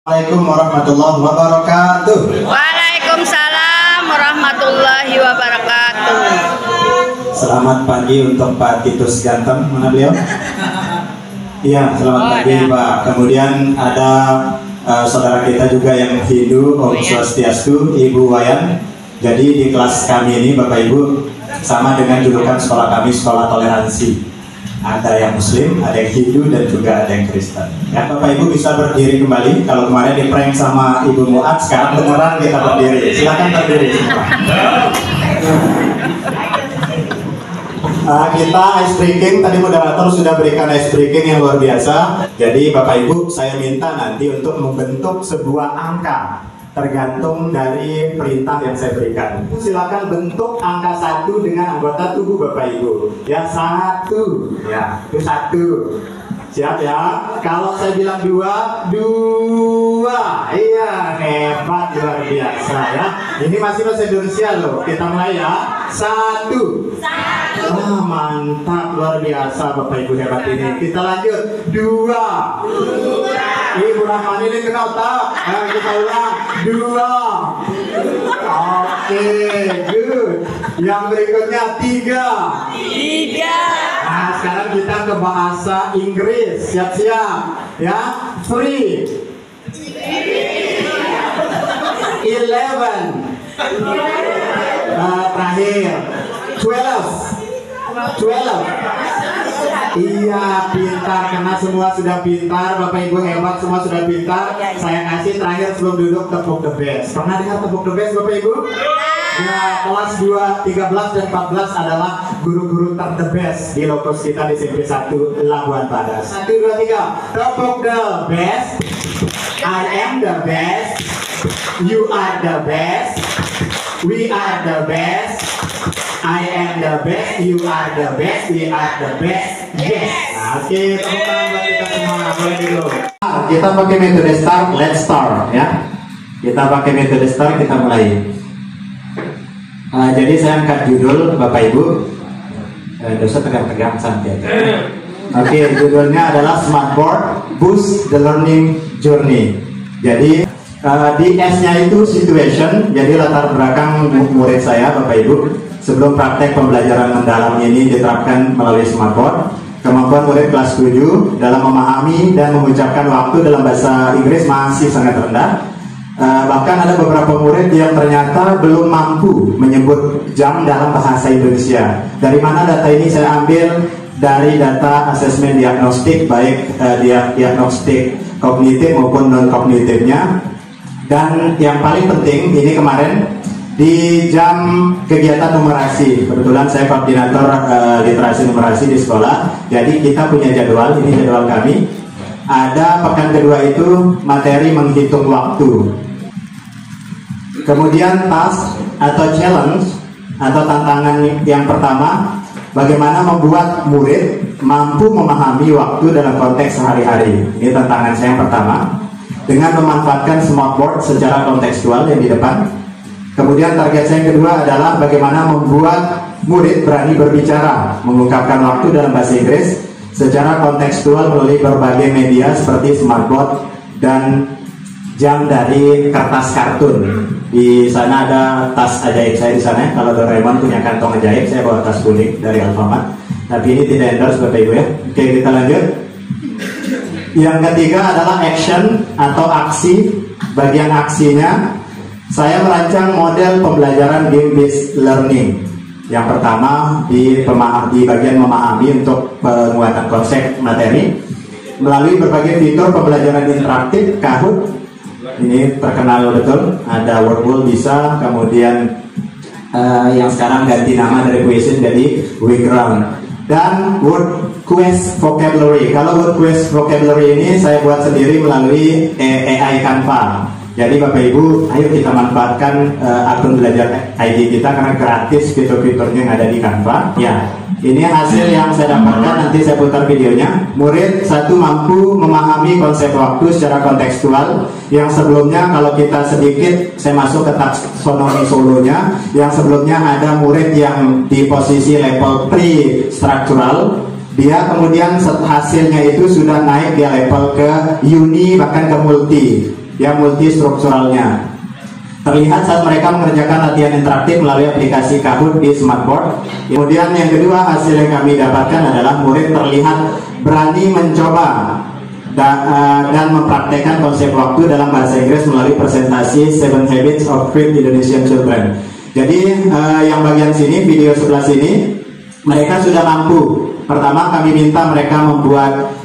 Assalamualaikum warahmatullahi wabarakatuh. Waalaikumsalam warahmatullahi wabarakatuh. Selamat pagi untuk Pak Titus Ganteng, mana beliau? Iya, selamat pagi ada. Pak. Kemudian ada saudara kita juga yang Hindu, Om Swastiastu, Ibu Wayan. Jadi di kelas kami ini Bapak Ibu sama dengan julukan sekolah kami, sekolah toleransi. Ada yang Muslim, ada yang Hindu, dan juga ada yang Kristen. Ya, Bapak Ibu bisa berdiri kembali. Kalau kemarin di prank sama Ibu Muat, sekarang beneran kita berdiri. Silakan berdiri semua. Kita ice breaking, tadi moderator sudah berikan ice breaking yang luar biasa. Jadi Bapak Ibu, saya minta nanti untuk membentuk sebuah angka tergantung dari perintah yang saya berikan. Silakan bentuk angka 1 dengan anggota tubuh Bapak Ibu. Ya, 1. Ya, itu 1. Siap ya? Kalau saya bilang 2, 2. Iya, hebat, luar biasa ya. Ini masih bahasa Indonesia loh. Kita mulai ya. 1. Mantap, luar biasa Bapak Ibu, hebat ini. Kita lanjut. 2. Ibu Rahman ini kena otak. Kita ulang. 2. Oke, good. Yang berikutnya 3. Nah, sekarang kita ke bahasa Inggris. Siap-siap ya. 3. 11. Terakhir 12. Iya, pintar, karena semua sudah pintar. Bapak Ibu hebat, semua sudah pintar. Saya kasih terakhir sebelum duduk tepuk the best. Pernah dengar tepuk the best Bapak Ibu? Ya, kelas 2, 13 dan 14 adalah guru-guru ter the best di lokus kita di SMP 1 Labuan Badas. 1, 2, 3. Tepuk the best. I am the best. You are the best. We are the best. I am the best, you are the best, we are the best. Yes. Oke, tepuk tangan buat kita semua. Boleh dulu. Kita pakai metode start, let's start ya. Kita pakai metode start, kita mulai. Jadi saya angkat judul Bapak Ibu. Dosa tegang-tegang santai. Oke, judulnya adalah Smartboard Boost the Learning Journey. Jadi di S-nya itu situation, jadi latar belakang murid saya Bapak Ibu. Sebelum praktek pembelajaran mendalam ini diterapkan melalui smartboard, kemampuan murid kelas 7 dalam memahami dan mengucapkan waktu dalam bahasa Inggris masih sangat rendah. Bahkan ada beberapa murid yang ternyata belum mampu menyebut jam dalam bahasa Indonesia. Dari mana data ini saya ambil? Dari data asesmen diagnostik, baik diagnostik kognitif maupun non-kognitifnya. Dan yang paling penting, ini kemarin di jam kegiatan numerasi, kebetulan saya koordinator literasi numerasi di sekolah. Jadi kita punya jadwal, ini jadwal kami. Ada pekan kedua itu materi menghitung waktu. Kemudian task atau challenge atau tantangan yang pertama, bagaimana membuat murid mampu memahami waktu dalam konteks sehari-hari. Ini tantangan saya yang pertama, dengan memanfaatkan smartboard secara kontekstual yang di depan. Kemudian target saya yang kedua adalah bagaimana membuat murid berani berbicara, mengungkapkan waktu dalam bahasa Inggris secara kontekstual melalui berbagai media seperti smartboard dan jam dari kertas kartun. Di sana ada tas ajaib saya di sana. Kalau Doraemon punya kantong ajaib, saya bawa tas kuning dari Alfamart. Tapi ini tidak endorse Bapak Ibu ya. Oke, kita lanjut. Yang ketiga adalah action atau aksi. Bagian aksinya, saya merancang model pembelajaran game-based learning. Yang pertama di bagian memahami untuk penguatan konsep materi melalui berbagai fitur pembelajaran interaktif Kahoot. Ini terkenal betul. Ada Wordwall bisa, kemudian yang sekarang ganti nama dari Question jadi Wayground. Dan Word Quest Vocabulary. Kalau Word Quest Vocabulary ini saya buat sendiri melalui AI Canva. Jadi Bapak Ibu, ayo kita manfaatkan akun belajar ID kita karena gratis fitur-fiturnya yang ada di Canva. Ya, ini hasil yang saya dapatkan, nanti saya putar videonya. Murid 1 mampu memahami konsep waktu secara kontekstual. Yang sebelumnya kalau kita sedikit, saya masuk ke taksonomi solonya. Yang sebelumnya ada murid yang di posisi level pre-struktural. Dia kemudian hasilnya itu sudah naik dia level ke uni bahkan ke multi. yang multistrukturalnya. Terlihat saat mereka mengerjakan latihan interaktif melalui aplikasi Kahoot di smartboard. Kemudian yang kedua, hasil yang kami dapatkan adalah murid terlihat berani mencoba dan mempraktekkan konsep waktu dalam bahasa Inggris melalui presentasi 7 Habits of Great Indonesian Children. Jadi yang bagian sini, video sebelah sini, mereka sudah mampu. Pertama kami minta mereka membuat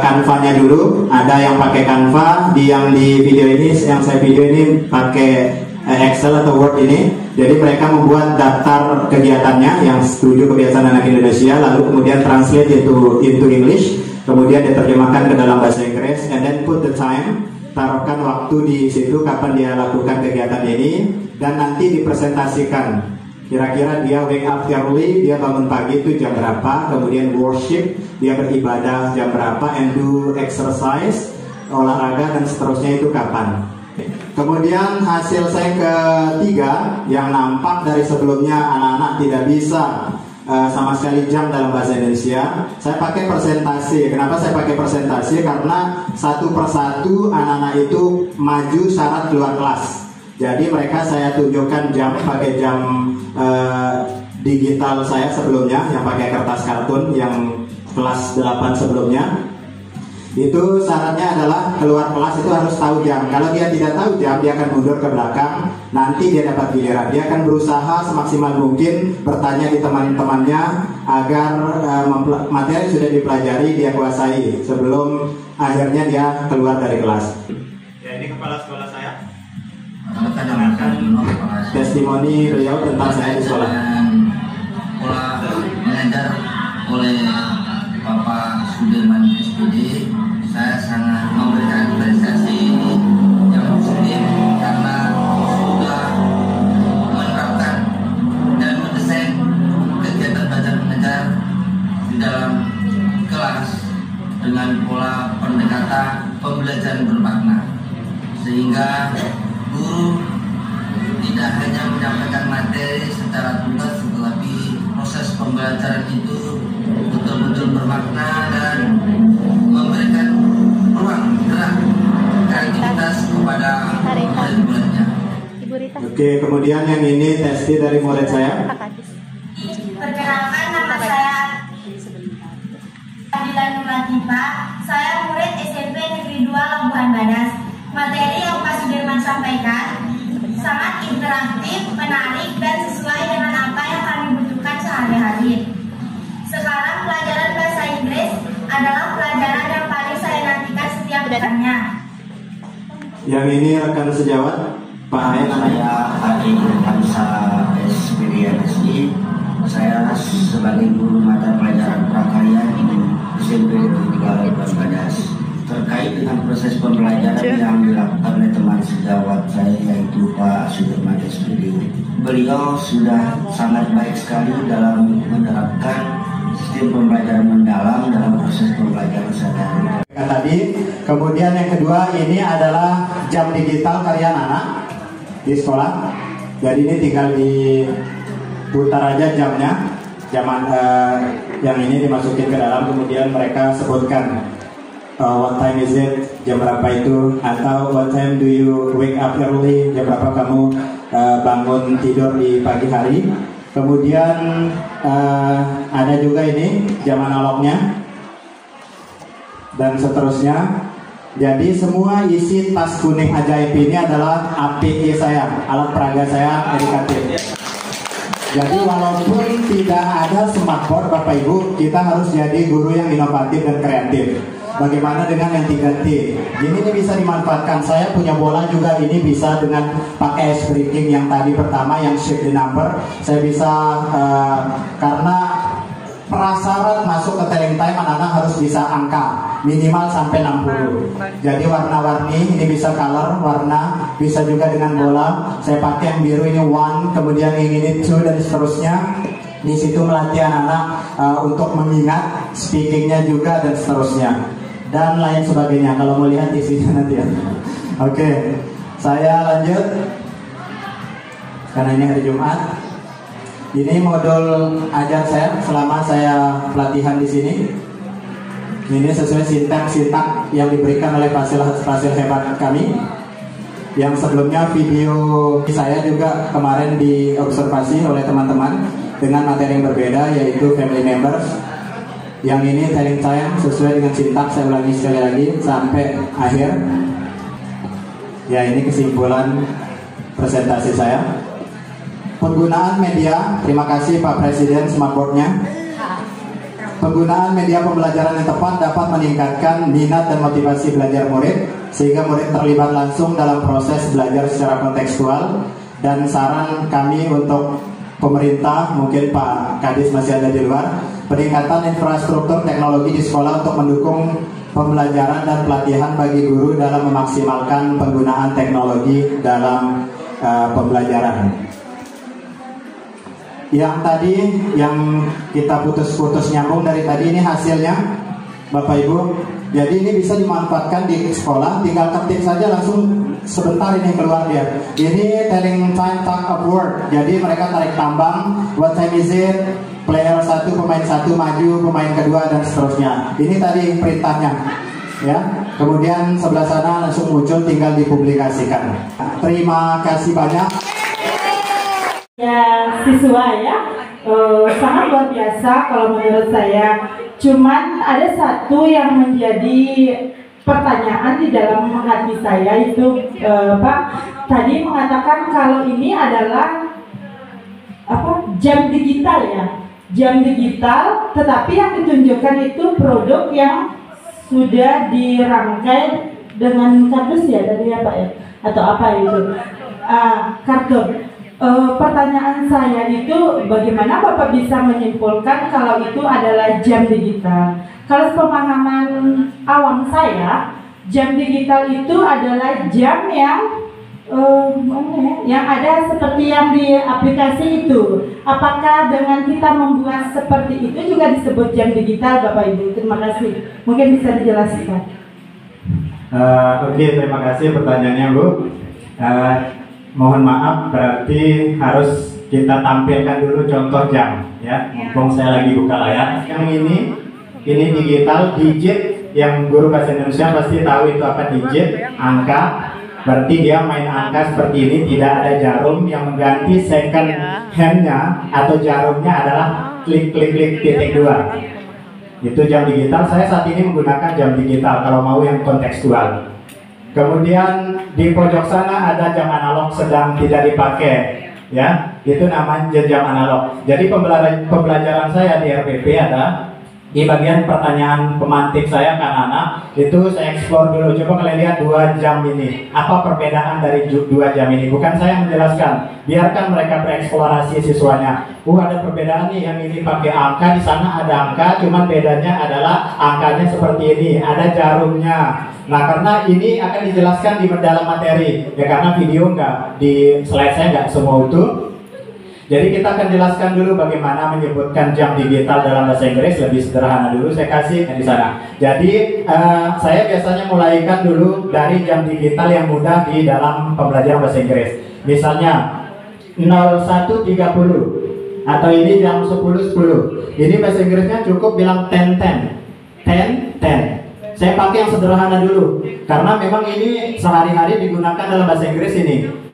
Canva-nya dulu. Ada yang pakai Canva, yang di video ini, yang saya video ini pakai Excel atau Word ini. Jadi mereka membuat daftar kegiatannya yang 7 kebiasaan anak Indonesia, lalu kemudian translate into English, kemudian diterjemahkan ke dalam bahasa Inggris, and then put the time, taruhkan waktu di situ kapan dia lakukan kegiatan ini, dan nanti dipresentasikan. Kira-kira dia wake up early, dia bangun pagi itu jam berapa, kemudian worship, dia beribadah jam berapa, and do exercise, olahraga dan seterusnya itu kapan. Kemudian hasil saya ketiga yang nampak dari sebelumnya anak-anak tidak bisa sama sekali jam dalam bahasa Indonesia. Saya pakai presentasi. Kenapa saya pakai presentasi? Karena satu persatu anak-anak itu maju syarat keluar kelas. Jadi mereka saya tunjukkan jam, pakai jam digital saya sebelumnya yang pakai kertas kartun yang kelas 8 sebelumnya. Itu syaratnya adalah keluar kelas itu harus tahu jam. Kalau dia tidak tahu jam, dia akan mundur ke belakang. Nanti dia dapat giliran. Dia akan berusaha semaksimal mungkin bertanya di teman-temannya agar materi sudah dipelajari dia kuasai sebelum akhirnya dia keluar dari kelas. Ya, ini kepala sekolah saya. Testimoni beliau tentang saya di sekolah. Pola mengajar oleh Bapak Sudirman SPD, saya sangat memberikan apresiasi yang positif karena sudah menerapkan dan mendesain kegiatan belajar mengajar di dalam kelas dengan pola pendekatan pembelajaran bermakna, sehingga guru tidak hanya menyampaikan materi secara tuntas, tetapi proses pembelajaran itu betul-betul bermakna dan memberikan ruang gerak kreativitas kepada murid-muridnya. Oke, kemudian yang ini testi dari murid saya. Perkenalkan, nama saya Adila Nurlatifa. Saya murid SMP Negeri 2 Labuhan Banas. Materi yang Pak Sudirman sampaikan sangat interaktif, menarik, dan sesuai dengan apa yang kami butuhkan sehari-hari. Sekarang pelajaran bahasa Inggris adalah pelajaran yang paling saya nantikan setiap bulannya. Yang ini rekan sejawat Pak Ain. Saya Hakim Hamsa SPD MSI. Saya sebagai guru mata pelajaran prakarya di SMP Negeri 3 Labuhan Banas. Terkait dengan proses pembelajaran yang dilakukan oleh teman sejawat saya, yaitu Pak Sudirman SPD, beliau sudah sangat baik sekali dalam menerapkan sistem pembelajaran mendalam dalam proses pembelajaran sehari-hari. Tadi, kemudian yang kedua ini adalah jam digital karya anak di sekolah. Jadi ini tinggal diputar aja jamnya, yang ini dimasukin ke dalam, kemudian mereka sebutkan what time is it, jam berapa itu, atau what time do you wake up early, jam berapa kamu bangun tidur di pagi hari. Kemudian ada juga ini jam analognya dan seterusnya. Jadi semua isi tas kuning ajaib ini adalah API saya, alat peraga saya edukatif. Jadi walaupun tidak ada smartboard Bapak Ibu, kita harus jadi guru yang inovatif dan kreatif. Bagaimana dengan yang 3T? Ini bisa dimanfaatkan. Saya punya bola juga, ini bisa dengan pakai ice breaking yang tadi pertama, yang shift the number. Saya bisa karena prasyarat masuk ke telling time anak-anak harus bisa angka minimal sampai 60. Jadi warna-warni, ini bisa color warna, bisa juga dengan bola. Saya pakai yang biru ini 1, kemudian yang ini 2 dan seterusnya. Di situ melatih anak-anak untuk mengingat speakingnya juga dan seterusnya dan lain sebagainya. Kalau mau lihat isinya nanti ya. Oke, saya lanjut karena ini hari Jumat. Ini modul ajar saya selama saya pelatihan di sini. Ini sesuai sintak yang diberikan oleh fasil hebat kami. Yang sebelumnya video saya juga kemarin diobservasi oleh teman-teman dengan materi yang berbeda, yaitu family members. Yang ini telling time sesuai dengan sintaks, saya ulangi sekali lagi sampai akhir. Ya, ini kesimpulan presentasi saya. Penggunaan media, terima kasih Pak Presiden Smartboard-nya. Penggunaan media pembelajaran yang tepat dapat meningkatkan minat dan motivasi belajar murid, sehingga murid terlibat langsung dalam proses belajar secara kontekstual. Dan saran kami untuk pemerintah, mungkin Pak Kadis masih ada di luar, peningkatan infrastruktur teknologi di sekolah untuk mendukung pembelajaran dan pelatihan bagi guru dalam memaksimalkan penggunaan teknologi dalam pembelajaran. Yang tadi yang kita putus-putus nyambung dari tadi, ini hasilnya Bapak Ibu. Jadi ini bisa dimanfaatkan di sekolah, tinggal ketik saja langsung sebentar ini keluar dia. Ini telling time talk of word. Jadi mereka tarik tambang, what time is it, player 1, pemain 1 maju, pemain kedua, dan seterusnya. Ini tadi perintahnya, ya. Kemudian sebelah sana langsung muncul, tinggal dipublikasikan. Terima kasih banyak. Ya, siswa ya, sangat luar biasa kalau menurut saya. Cuman ada satu yang menjadi pertanyaan di dalam hati saya itu, Pak tadi mengatakan kalau ini adalah jam digital ya, jam digital, tetapi yang ditunjukkan itu produk yang sudah dirangkai dengan kardus ya, dari apa ya, atau apa itu, karton. Pertanyaan saya itu, bagaimana Bapak bisa menyimpulkan kalau itu adalah jam digital? Kalau pemahaman awam saya, jam digital itu adalah jam yang ada seperti yang di aplikasi itu. Apakah dengan kita membuat seperti itu juga disebut jam digital, Bapak Ibu? Terima kasih. Mungkin bisa dijelaskan. Oke, terima kasih pertanyaannya, Bu. Mohon maaf, berarti harus kita tampilkan dulu contoh jam, ya. Mumpung saya lagi buka layar. Yang ini digital, digit, yang guru bahasa Indonesia pasti tahu itu apa digit, angka. Berarti dia main angka seperti ini, tidak ada jarum yang mengganti second hand-nya atau jarumnya adalah klik titik 2. Itu jam digital. Saya saat ini menggunakan jam digital kalau mau yang kontekstual. Kemudian di pojok sana ada jam analog sedang tidak dipakai, ya, itu namanya jam analog. Jadi pembelajaran saya di RPP ada di bagian pertanyaan pemantik saya kan anak itu saya eksplor dulu. Coba kalian lihat 2 jam ini, apa perbedaan dari 2 jam ini? Bukan saya menjelaskan, biarkan mereka bereksplorasi siswanya. Ada perbedaan nih, yang ini pakai angka, di sana ada angka, cuman bedanya adalah angkanya seperti ini, ada jarumnya. Nah, karena ini akan dijelaskan di dalam materi, ya, karena video nggak di slide saya nggak semua utuh. Jadi kita akan jelaskan dulu bagaimana menyebutkan jam digital dalam bahasa Inggris, lebih sederhana dulu. Saya kasih di sana. Jadi saya biasanya mulaikan dulu dari jam digital yang mudah di dalam pembelajaran bahasa Inggris. Misalnya 01.30 atau ini jam 10.10. Ini bahasa Inggrisnya cukup bilang 10.10. Saya pakai yang sederhana dulu karena memang ini sehari-hari digunakan dalam bahasa Inggris ini.